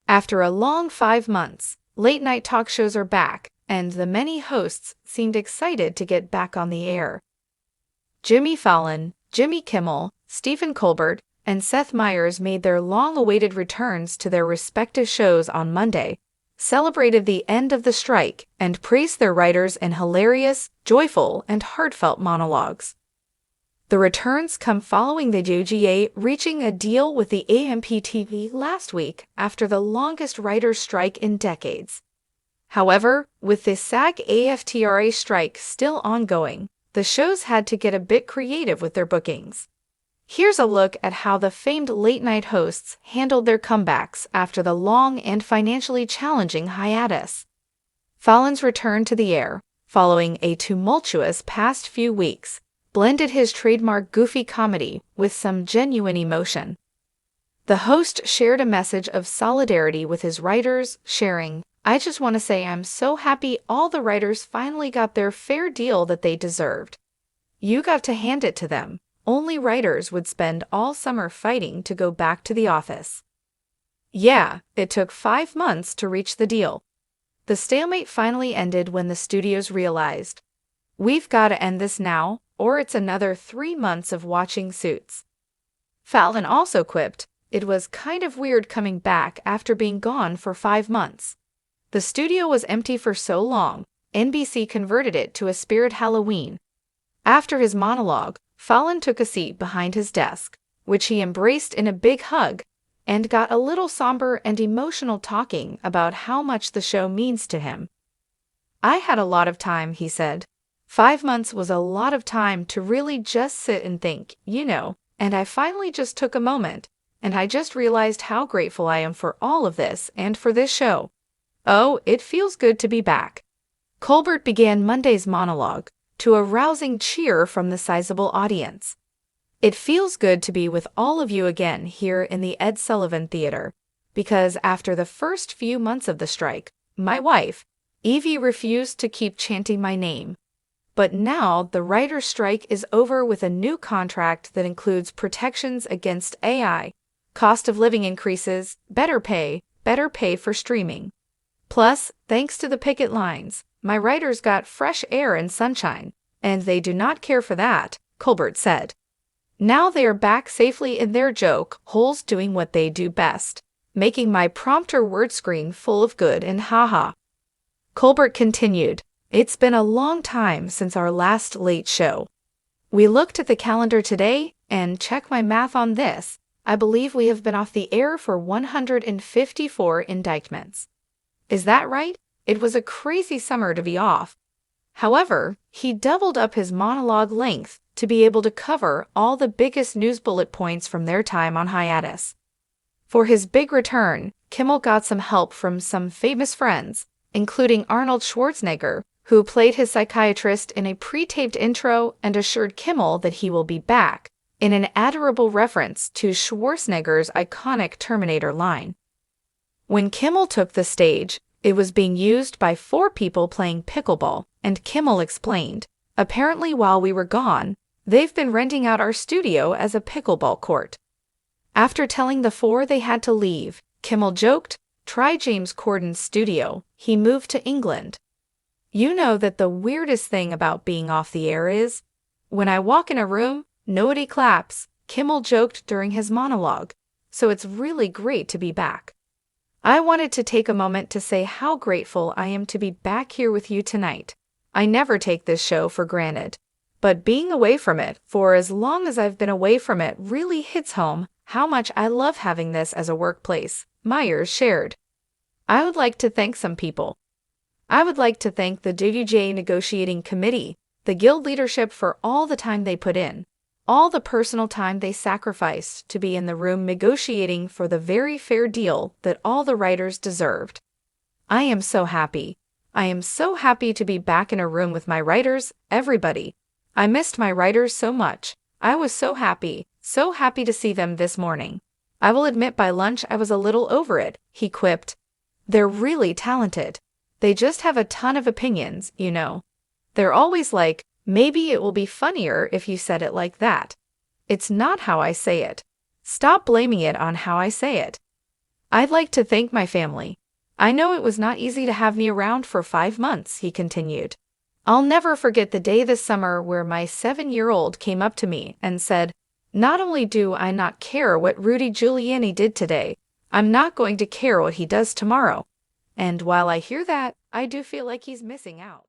After a long 5 months, late-night talk shows are back, and the many hosts seemed excited to get back on the air. Jimmy Fallon, Jimmy Kimmel, Stephen Colbert, and Seth Meyers made their long-awaited returns to their respective shows on Monday, celebrated the end of the strike, and praised their writers in hilarious, joyful, and heartfelt monologues. The returns come following the UGA reaching a deal with the AMPTV last week after the longest writers' strike in decades. However, with the SAG-AFTRA strike still ongoing, the shows had to get a bit creative with their bookings. Here's a look at how the famed late-night hosts handled their comebacks after the long and financially challenging hiatus. Fallon's return to the air, following a tumultuous past few weeks, blended his trademark goofy comedy with some genuine emotion. The host shared a message of solidarity with his writers, sharing, "I just want to say I'm so happy all the writers finally got their fair deal that they deserved. You got to hand it to them. Only writers would spend all summer fighting to go back to the office." Yeah, it took 5 months to reach the deal. The stalemate finally ended when the studios realized, "We've got to end this now, or it's another 3 months of watching Suits." Fallon also quipped, "It was kind of weird coming back after being gone for 5 months. The studio was empty for so long, NBC converted it to a spirit Halloween." After his monologue, Fallon took a seat behind his desk, which he embraced in a big hug, and got a little somber and emotional talking about how much the show means to him. "I had a lot of time," he said. 5 months was a lot of time to really just sit and think, and I finally just took a moment, and I just realized how grateful I am for all of this and for this show. Oh, it feels good to be back." Colbert began Monday's monologue, to a rousing cheer from the sizable audience. "It feels good to be with all of you again here in the Ed Sullivan Theater, because after the first few months of the strike, my wife, Evie, refused to keep chanting my name. But now the writer's strike is over with a new contract that includes protections against AI, cost of living increases, better pay for streaming. Plus, thanks to the picket lines, my writers got fresh air and sunshine, and they do not care for that," Colbert said. "Now they are back safely in their joke holes doing what they do best, making my prompter word screen full of good and haha." Colbert continued, "It's been a long time since our last late show. We looked at the calendar today, and check my math on this, I believe we have been off the air for 154 indictments. Is that right? It was a crazy summer to be off." However, he doubled up his monologue length to be able to cover all the biggest news bullet points from their time on hiatus. For his big return, Kimmel got some help from some famous friends, including Arnold Schwarzenegger, who played his psychiatrist in a pre-taped intro and assured Kimmel that he will be back, in an adorable reference to Schwarzenegger's iconic Terminator line. When Kimmel took the stage, it was being used by 4 people playing pickleball, and Kimmel explained, "Apparently while we were gone, they've been renting out our studio as a pickleball court." After telling the 4 they had to leave, Kimmel joked, "Try James Corden's studio, he moved to England." You know that the weirdest thing about being off the air is, when I walk in a room, nobody claps, Kimmel joked during his monologue, so it's really great to be back. "I wanted to take a moment to say how grateful I am to be back here with you tonight. I never take this show for granted, but being away from it for as long as I've been away from it really hits home how much I love having this as a workplace," Meyers shared. "I would like to thank some people. I would like to thank the WGA negotiating committee, the guild leadership for all the time they put in, all the personal time they sacrificed to be in the room negotiating for the very fair deal that all the writers deserved. I am so happy. I am so happy to be back in a room with my writers, everybody. I missed my writers so much. I was so happy to see them this morning. I will admit by lunch I was a little over it," he quipped. "They're really talented. They just have a ton of opinions, They're always like, maybe it will be funnier if you said it like that. It's not how I say it. Stop blaming it on how I say it." I'd like to thank my family. I know it was not easy to have me around for 5 months, he continued. I'll never forget the day this summer where my 7-year-old came up to me and said, "Not only do I not care what Rudy Giuliani did today, I'm not going to care what he does tomorrow." And while I hear that, I do feel like he's missing out.